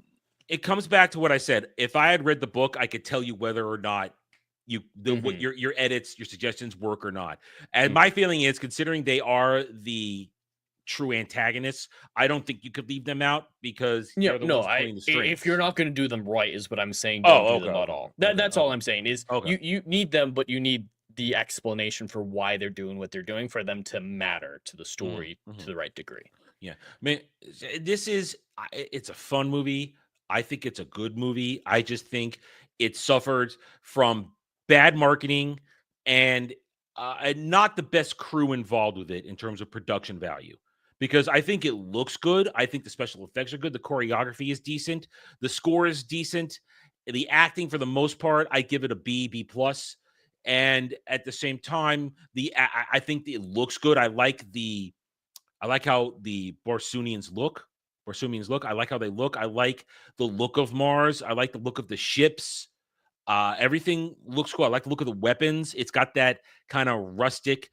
It comes back to what I said. If I had read the book, I could tell you whether or not what your edits, your suggestions work or not. And my feeling is, considering they are the true antagonists, I don't think you could leave them out, because they're the ones pulling the strings. If you're not going to do them right, is what I'm saying. Don't do them at all. That's all I'm saying. Is you need them, but you need the explanation for why they're doing what they're doing for them to matter to the story to the right degree. Yeah, I mean, it's a fun movie. I think it's a good movie. I just think it suffered from bad marketing and not the best crew involved with it in terms of production value. Because I think it looks good. I think the special effects are good. The choreography is decent. The score is decent. The acting, for the most part, I give it a B+. And at the same time, I think it looks good. I like how the Barsoomians look. I like how they look. I like the look of Mars. I like the look of the ships. Everything looks cool. I like the look of the weapons. It's got that kind of rustic,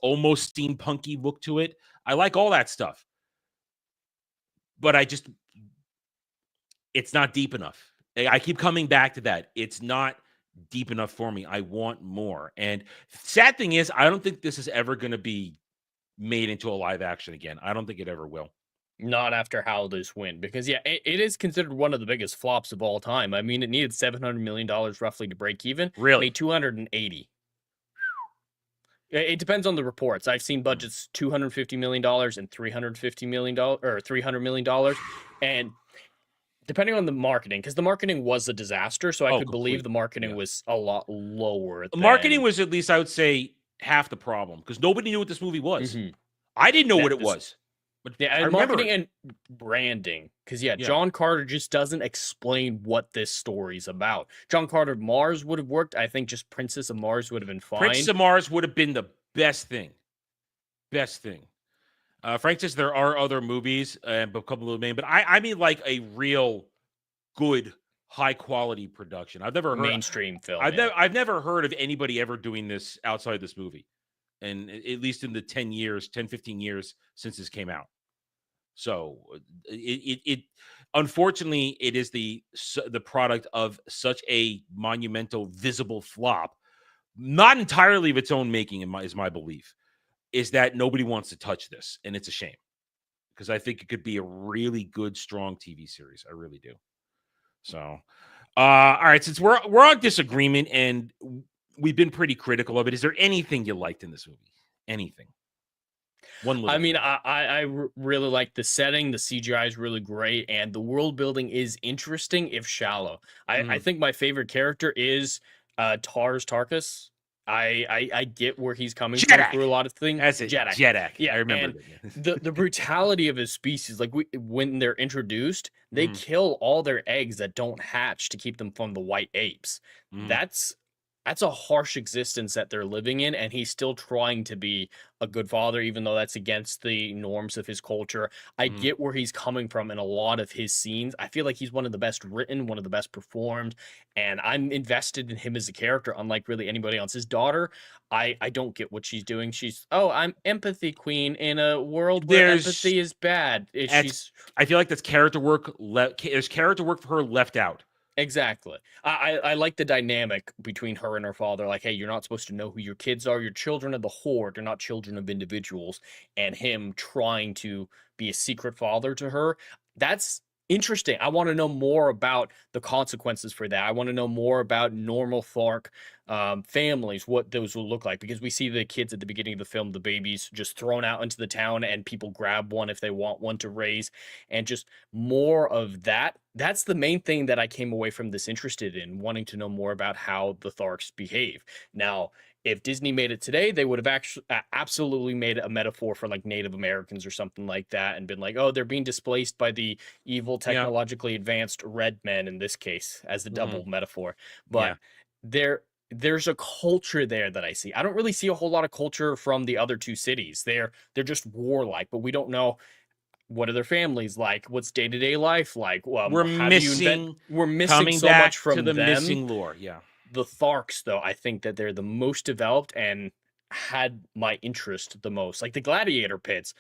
almost steampunky look to it. I like all that stuff. But it's not deep enough. I keep coming back to that. It's not deep enough for me. I want more. And sad thing is, I don't think this is ever going to be made into a live action again. I don't think it ever will. Not after Howlers Win, because it is considered one of the biggest flops of all time. I mean, it needed $700 million roughly to break even. Really? Made 280. It depends on the reports. I've seen budgets $250 million and $350 million, or $300 million, and depending on the marketing, because the marketing was a disaster, so I could believe the marketing was a lot lower. The marketing was, at least I would say, half the problem, because nobody knew what this movie was. I didn't know what it was. But and marketing and branding, because John Carter just doesn't explain what this story's about. John Carter Mars would have worked. I think just Princess of Mars would have been fine. Princess of Mars would have been the best thing. best thing. Frank says there are other movies, but a couple of them, but I mean like a real good, high quality production. I've never heard mainstream film. I've never heard of anybody ever doing this outside this movie, and at least in the 10 years, 10, 15 years since this came out. So it unfortunately it is the product of such a monumental, visible flop, not entirely of its own making. Is my belief is that nobody wants to touch this, and it's a shame because I think it could be a really good, strong TV series. I really do. So, all right, since we're on disagreement and we've been pretty critical of it, is there anything you liked in this movie? Anything? I mean, I really like the setting. The CGI is really great, and the world building is interesting if shallow. I think my favorite character is Tarkus. I get where he's coming from through a lot of things. That's it. Jeddak. Yeah, I remember the brutality of his species. Like when they're introduced, they kill all their eggs that don't hatch to keep them from the white apes. That's a harsh existence that they're living in, and he's still trying to be a good father, even though that's against the norms of his culture. I get where he's coming from in a lot of his scenes. I feel like he's one of the best written, one of the best performed, and I'm invested in him as a character, unlike really anybody else. His daughter, I don't get what she's doing. I'm empathy queen in a world where empathy is bad. I feel like that's character work. There's character work for her left out. Exactly. I like the dynamic between her and her father. Like, hey, you're not supposed to know who your kids are. You're children of the horde. You're not children of individuals. And him trying to be a secret father to her. That's interesting. I want to know more about the consequences for that. I want to know more about normal Thark families, what those will look like, because we see the kids at the beginning of the film, the babies just thrown out into the town, and people grab one if they want one to raise, and just more of that. That's the main thing that I came away from this interested in, wanting to know more about how the Tharks behave. Now, if Disney made it today, they would have actually absolutely made a metaphor for like Native Americans or something like that, and been like, oh, they're being displaced by the evil, technologically advanced red men in this case, as the double metaphor. But there's a culture there that I see. I don't really see a whole lot of culture from the other two cities. They're just warlike, but we don't know what are their families like, what's day-to-day life like. We're missing so much from the them. Missing lore. Yeah. The Tharks, though, I think that they're the most developed and had my interest the most. Like the gladiator pits,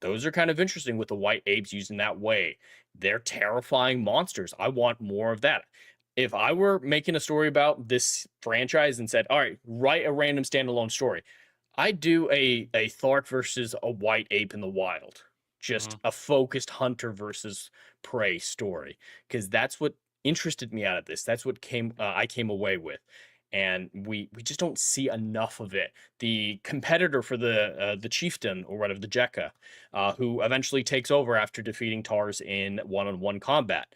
those are kind of interesting with the white apes used in that way. They're terrifying monsters. I want more of that. If I were making a story about this franchise and said, all right, write a random standalone story, I'd do a Thark versus a white ape in the wild. Just a focused hunter versus prey story. Because that's what interested me out of this. That's what I came away with. And we just don't see enough of it. The competitor for the chieftain, or whatever, the Jekka, who eventually takes over after defeating Tars in one-on-one combat.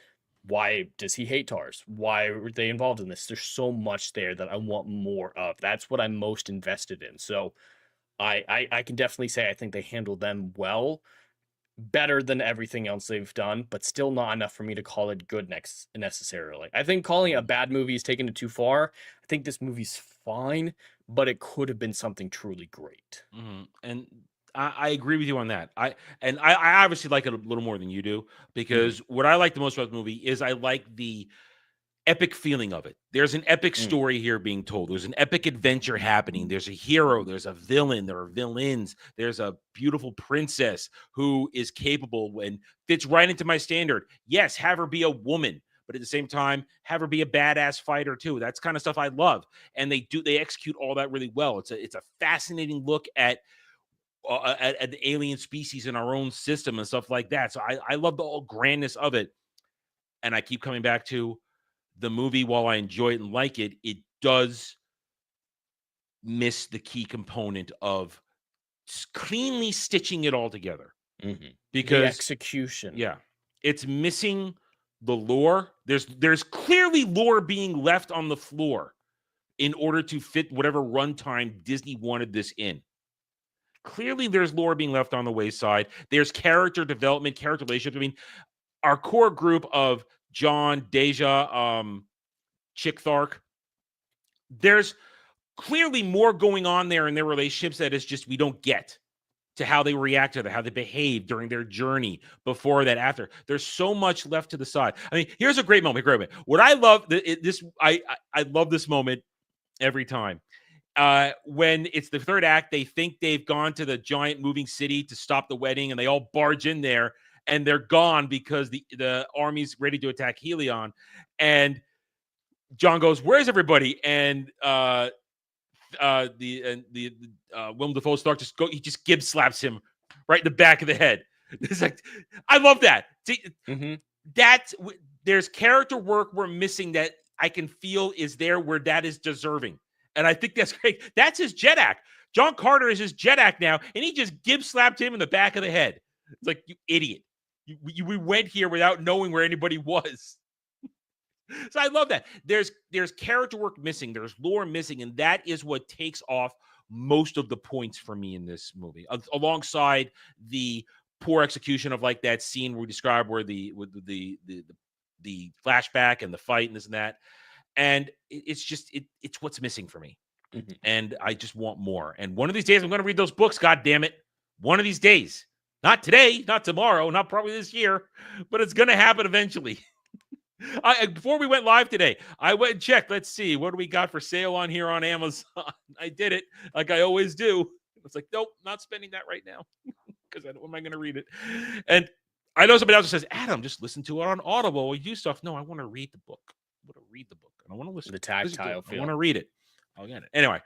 Why does he hate Tars? Why were they involved in this? There's so much there that I want more of. That's what I'm most invested in. So I can definitely say I think they handled them well, better than everything else they've done, but still not enough for me to call it good necessarily. I think calling it a bad movie is taking it too far. I think this movie's fine, but it could have been something truly great. And I agree with you on that. I obviously like it a little more than you do, because what I like the most about the movie is I like the epic feeling of it. There's an epic story here being told. There's an epic adventure happening. There's a hero. There's a villain. There are villains. There's a beautiful princess who is capable and fits right into my standard. Yes, have her be a woman, but at the same time, have her be a badass fighter too. That's kind of stuff I love, and they execute all that really well. It's a fascinating look at the alien species in our own system and stuff like that. So I love the whole grandness of it, and I keep coming back to the movie. While I enjoy it and like it, it does miss the key component of cleanly stitching it all together. Because the execution, it's missing the lore. There's clearly lore being left on the floor in order to fit whatever runtime Disney wanted this in. Clearly, there's lore being left on the wayside. There's character development, character relationships. I mean, our core group of John, Deja, Chick Thark, there's clearly more going on there in their relationships that is just we don't get. to how they reacted, how they behaved during their journey, before that, after. There's so much left to the side. I mean, here's a great moment. What I love I love this moment every time. When it's the third act, they think they've gone to the giant moving city to stop the wedding, and they all barge in there, and they're gone because the army's ready to attack Helion. And John goes, "Where's everybody?" And Willem Dafoe Stark he just Gibbs slaps him right in the back of the head. It's like, I love that. See, there's character work we're missing that I can feel is there where that is deserving. And I think that's great. That's his Jedak. John Carter is his Jedak now, and he just Gibbs slapped him in the back of the head. It's like, you idiot. We went here without knowing where anybody was. So I love that. There's character work missing. There's lore missing, and that is what takes off most of the points for me in this movie, alongside the poor execution of like that scene we described where the flashback and the fight and this and that. And it's what's missing for me. And I just want more. And one of these days I'm going to read those books. God damn it. One of these days, not today, not tomorrow, not probably this year, but it's going to happen eventually. Before we went live today, I went and checked. Let's see, what do we got for sale on here on Amazon? I did it like I always do. It's like, nope, not spending that right now because when am I going to read it? And I know somebody else says, Adam, just listen to it on Audible or you do stuff. No, I want to read the book. I want to read the book. I don't want to listen. The tactile feel. I want to read it. I'll get it. Anyway.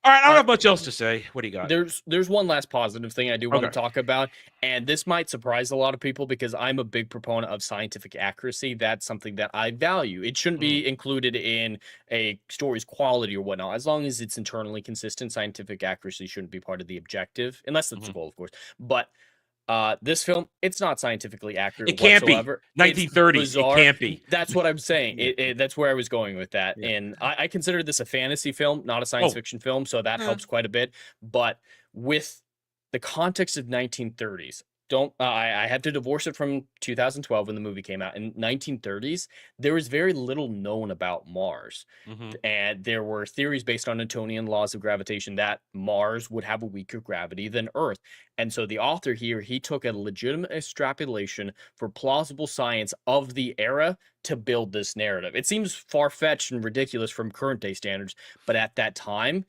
All right, I don't have much else to say. What do you got? There's one last positive thing I do want to talk about, and this might surprise a lot of people because I'm a big proponent of scientific accuracy. That's something that I value. It shouldn't be included in a story's quality or whatnot. As long as it's internally consistent, scientific accuracy shouldn't be part of the objective, unless that's the goal, of course. But this film, it's not scientifically accurate. It can't whatsoever. be 1930s. It can't be. That's what I'm saying. That's where I was going with that. And I consider this a fantasy film, not a science fiction film, so that helps quite a bit. But with the context of 1930s, I have to divorce it from 2012 when the movie came out. In 1930s, there was very little known about Mars. And there were theories based on Newtonian laws of gravitation that Mars would have a weaker gravity than Earth. And so the author here, he took a legitimate extrapolation for plausible science of the era to build this narrative. It seems far-fetched and ridiculous from current day standards, but at that time,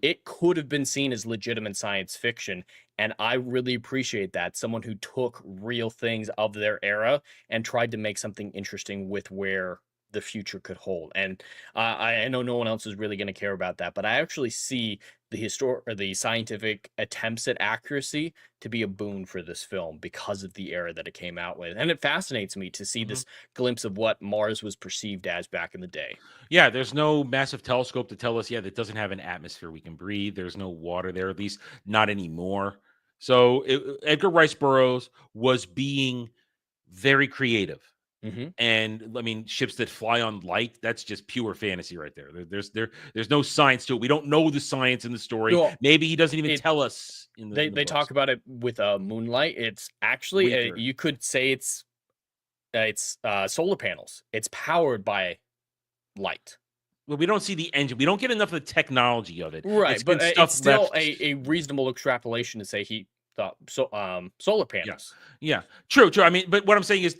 it could have been seen as legitimate science fiction. And I really appreciate that. Someone who took real things of their era and tried to make something interesting with where the future could hold. And I know no one else is really going to care about that, but I actually see the scientific attempts at accuracy to be a boon for this film because of the era that it came out with. And it fascinates me to see this glimpse of what Mars was perceived as back in the day. Yeah, there's no massive telescope to tell us, that doesn't have an atmosphere we can breathe. There's no water there, at least not anymore. So Edgar Rice Burroughs was being very creative. And I mean, ships that fly on light, that's just pure fantasy right there. There's no science to it. We don't know the science in the story. No, maybe he doesn't even tell us in the they talk about it with Moonlight. It's actually you could say it's solar panels. It's powered by light. Well, we don't see the engine. We don't get enough of the technology of it. Right, but it's still a reasonable extrapolation to say he thought solar panels. Yeah, true. I mean, but what I'm saying is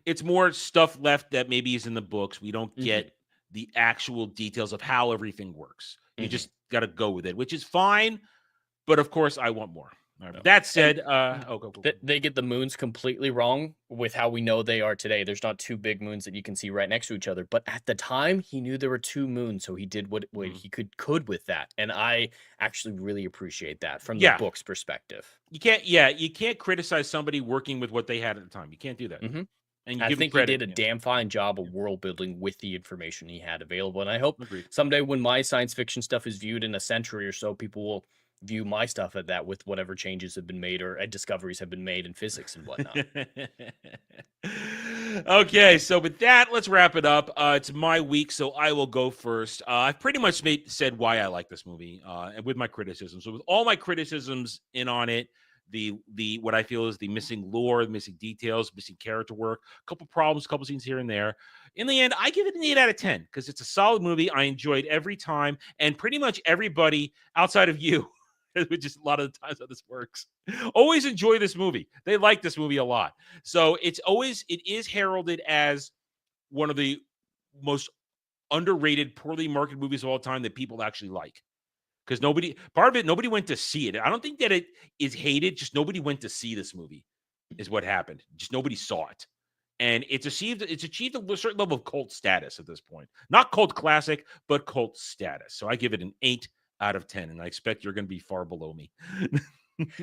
it's more stuff left that maybe is in the books. We don't get the actual details of how everything works. You just got to go with it, which is fine. But of course, I want more. Right, that said, go. They get the moons completely wrong with how we know they are today. There's not two big moons that you can see right next to each other. But at the time, he knew there were two moons, so he did what he could with that. And I actually really appreciate that from the book's perspective. You can't criticize somebody working with what they had at the time. You can't do that. And I think he did a damn fine job of world building with the information he had available. And I hope someday when my science fiction stuff is viewed in a century or so, people will view my stuff at that with whatever changes have been made or discoveries have been made in physics and whatnot. Okay, so with that, let's wrap it up. It's my week, so I will go first. I've pretty much said why I like this movie, and with my criticisms. So with all my criticisms in on it, the what I feel is the missing lore, the missing details, missing character work, a couple problems, a couple scenes here and there. In the end, I give it an 8 out of 10 because it's a solid movie. I enjoyed every time, and pretty much everybody outside of you which is a lot of the times how this works. Always enjoy this movie. They like this movie a lot. So it is heralded as one of the most underrated, poorly marketed movies of all time that people actually like. Because nobody went to see it. I don't think that it is hated, just nobody went to see this movie is what happened. Just nobody saw it. And it's achieved a certain level of cult status at this point. Not cult classic, but cult status. So I give it an 8 out of 10, and I expect you're going to be far below me.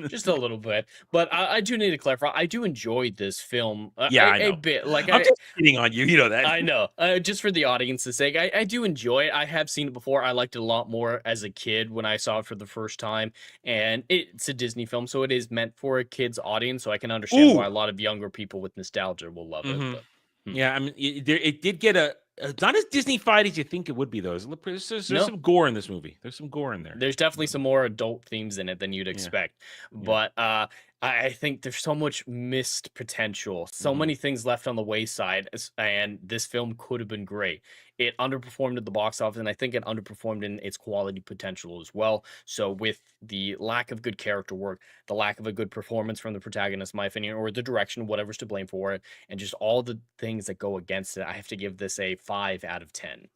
Just a little bit, but I do need to clarify. I do enjoy this film I know. a bit. Like I'm just kidding on you. You know that. I know. Just for the audience's sake, I do enjoy it. I have seen it before. I liked it a lot more as a kid when I saw it for the first time. And it's a Disney film, so it is meant for a kid's audience. So I can understand why a lot of younger people with nostalgia will love it. But, Yeah, I mean, it did get it's not as Disney-fied as you think it would be, though. There's some gore in this movie. There's some gore in there. There's definitely some more adult themes in it than you'd expect. But I think there's so much missed potential, so many things left on the wayside, and this film could have been great. It underperformed at the box office, and I think it underperformed in its quality potential as well. So with the lack of good character work, the lack of a good performance from the protagonist, in my opinion, or the direction, whatever's to blame for it, and just all the things that go against it, I have to give this a 5 out of 10.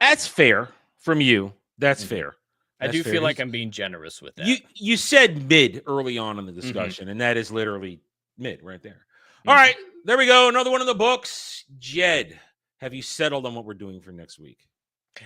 That's fair from you. That's fair. I do feel like I'm being generous with that. You said mid early on in the discussion, and that is literally mid right there. All right, there we go. Another one of the books. Jed, have you settled on what we're doing for next week?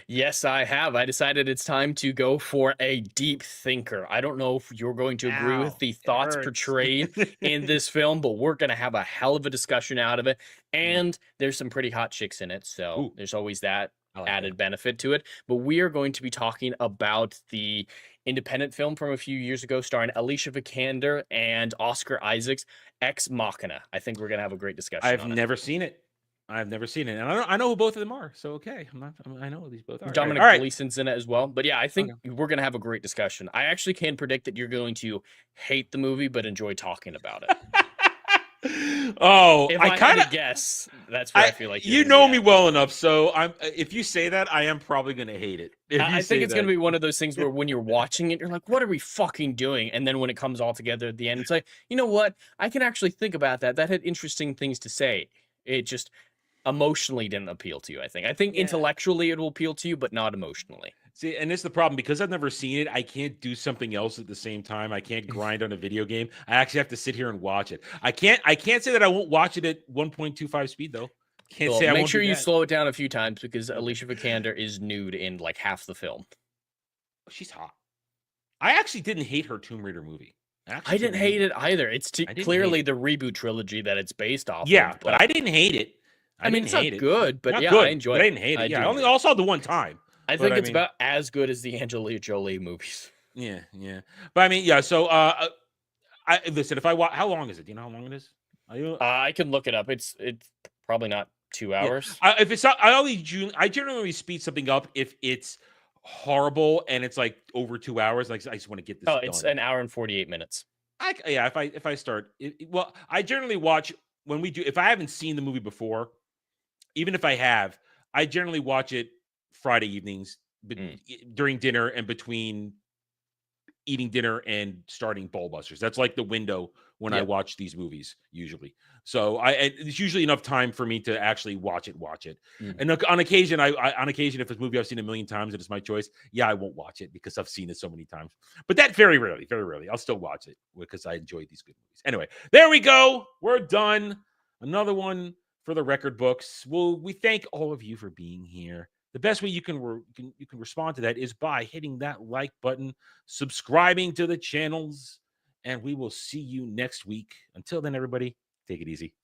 Yes, I have. I decided it's time to go for a deep thinker. I don't know if you're going to agree with the thoughts portrayed in this film, but we're going to have a hell of a discussion out of it. And there's some pretty hot chicks in it, so there's always that added benefit to it. But we are going to be talking about the independent film from a few years ago starring Alicia Vikander and Oscar Isaacs, Ex Machina. I think we're going to have a great discussion. I've never seen it. I've never seen it, and I know who both of them are. So okay, I know who these both are. Dominic Gleeson's in it as well. But yeah, I think we're gonna have a great discussion. I actually can predict that you're going to hate the movie, but enjoy talking about it. If I kind of guess, that's what I feel like. You know me well enough, so if you say that, I am probably gonna hate it. I think it's gonna be one of those things where when you're watching it, you're like, "What are we fucking doing?" And then when it comes all together at the end, it's like, you know what? I can actually think about that. That had interesting things to say. It just emotionally didn't appeal to you. I think intellectually it will appeal to you, but not emotionally. See, and this is the problem because I've never seen it. I can't do something else at the same time. I can't grind on a video game. I actually have to sit here and watch it. I can't say that I won't watch it at 1.25 speed though. Can't say I won't. Make sure you slow it down a few times because Alicia Vikander is nude in like half the film. She's hot. I actually didn't hate her Tomb Raider movie. I didn't hate it either. It's clearly the reboot trilogy that it's based off of. But I didn't hate it. I mean, it's not good, but yeah, I enjoyed it. I didn't hate it. I only saw the one time. I think it's about as good as the Angelina Jolie movies. Yeah. But I mean, yeah. So, listen. If I watch, how long is it? Do you know how long it is? I can look it up. It's probably not 2 hours. Yeah. If it's not, I generally speed something up if it's horrible and it's like over 2 hours. Like I just want to get this. Oh, it's an hour and 48 minutes. If I start, well, I generally watch when we do. If I haven't seen the movie before, even if I have, I generally watch it Friday evenings during dinner and between eating dinner and starting Ballbusters. That's like the window when I watch these movies usually. So it's usually enough time for me to actually watch it. And on occasion, if it's a movie I've seen a million times and it's my choice, I won't watch it because I've seen it so many times. But that very rarely, I'll still watch it because I enjoy these good movies. Anyway, there we go. We're done. Another one for the record books. Well, we thank all of you for being here. The best way you can respond to that is by hitting that like button, subscribing to the channels, and we will see you next week. Until then, everybody, take it easy.